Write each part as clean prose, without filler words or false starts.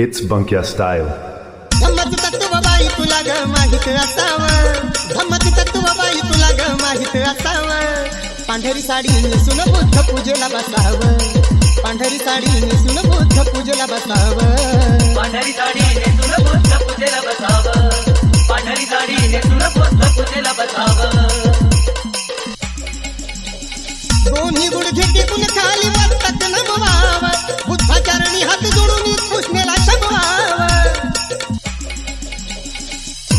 It's Bunkya style. धम्मच तत्व बाई तुला ग माहित असावं, धम्मच तत्व बाई तुला ग माहित असावं. पांढरी साडी नेसून बुद्ध पूजेला बसावं, पांढरी साडी नेसून बुद्ध पूजेला बसावं, पांढरी साडी नेसून बुद्ध पूजेला बसावं, पांढरी साडी नेसून बुद्ध पूजेला बसावं. दोन्ही गुडघे टेकून खाली मस्तक नमवावं, बुद्धाचरणी हात जोडून कृष्णेला शमवावं.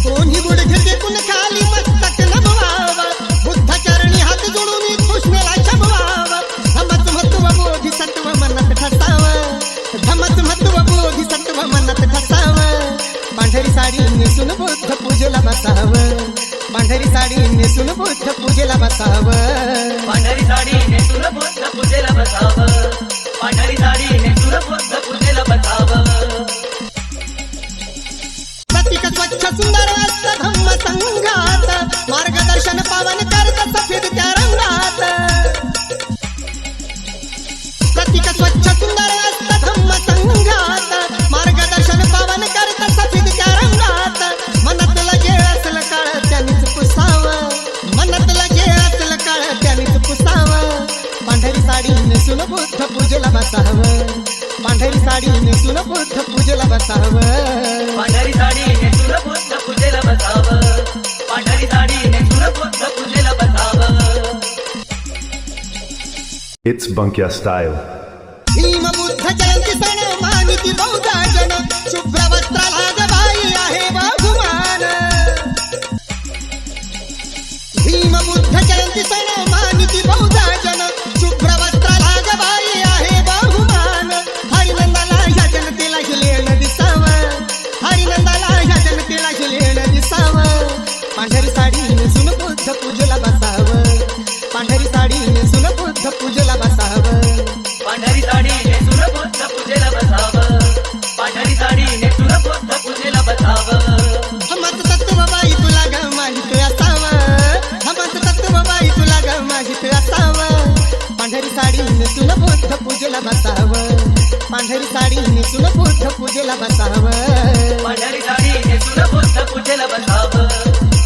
दोन्ही गुडघे टेकून खाली मस्तक नमवावं, बुद्धाचरणी हात जोडून कृष्णेला शमवावं. धम्मच महत्व बोधिसत्व मनात ठसावं, धम्मच महत्व बोधिसत्व मनात ठसावं. पांढरी साडी नेसून बुद्ध पूजेला बसावं, पांढरी साडी नेसून बुद्ध पूजेला बसावं, पांढरी साडी नेसून बुद्ध पूजेला बसावं, पांढरी साडी नेसून बुद्ध पूजेला बसावं. प्रतीक स्वच्छ सुंदर असत धम्म संघात, मार्गदर्शन पावन करत सफेद त्या रंगात. प्रतीक स्वच्छ सुंदर असत धम्म संघात, मार्गदर्शन पावन करत सफेद त्या रंगात. मनात लगे असल काळ त्यांनीच पुसावं, मनात लगे असल काळ त्यांनीच पुसावं. पांढरी साडी नेसून बुद्ध पूजेला बसावं, पांढरी साडी नेसून बुद्ध पूजेला बसावं, पांढरी साडी नेसून बुद्ध पूजेला बसावं, पांढरी साडी नेसून बुद्ध पूजेला बसावं. It's Bunkya style. Bhim Buddha Jayanti सण मानिती बहुधा जन, शुभ्र वस्त्राला ग बाई आहे बहुमान. भीम बुद्ध जयंती सण मानिती बहुधा जन, शुभ्र वस्त्राला ग बाई आहे बहुमान. हरिनंदाला ह्या जनतेला हिलेण दिसावं, हरिनंदाला ह्या जनतेला हिलेण दिसावं. पांढरी साडी नेसून बुद्ध पूजेला बसावं, पांढरी साडी नेसून बुद्ध पूजेला बसावं, पांढरी साडी नेसून बुद्ध पूजेला बसावं, पांढरी साडी नेसून बुद्ध पूजेला बसावं. धम्मच तत्व बाई तुला ग माहित असावं, धम्मच तत्व बाई तुला ग माहित असावं. पांढरी साडी नेसून बुद्ध पूजेला बसावं, पांढरी साडी नेसून बुद्ध पूजेला बसावं, पांढरी साडी नेसून बुद्ध पूजेला बसावं,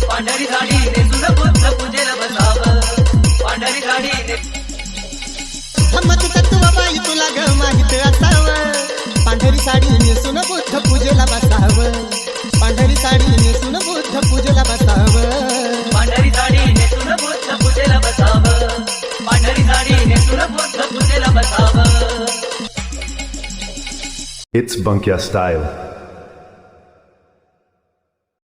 पांढरी साडी नेसून बुद्ध पूजेला बसावं, पांढरी साडी धम्मच तत्व बाई तुला ग माहित असावं. पांढरी साडी नेसून बुद्ध पूजेला बसावं, पांढरी साडी नेसून बुद्ध पूजेला बसावं, पांढरी साडी नेसून बुद्ध पूजेला बसावं, पांढरी साडी नेसून बुद्ध पूजेला बसावं. It's Bunkya style.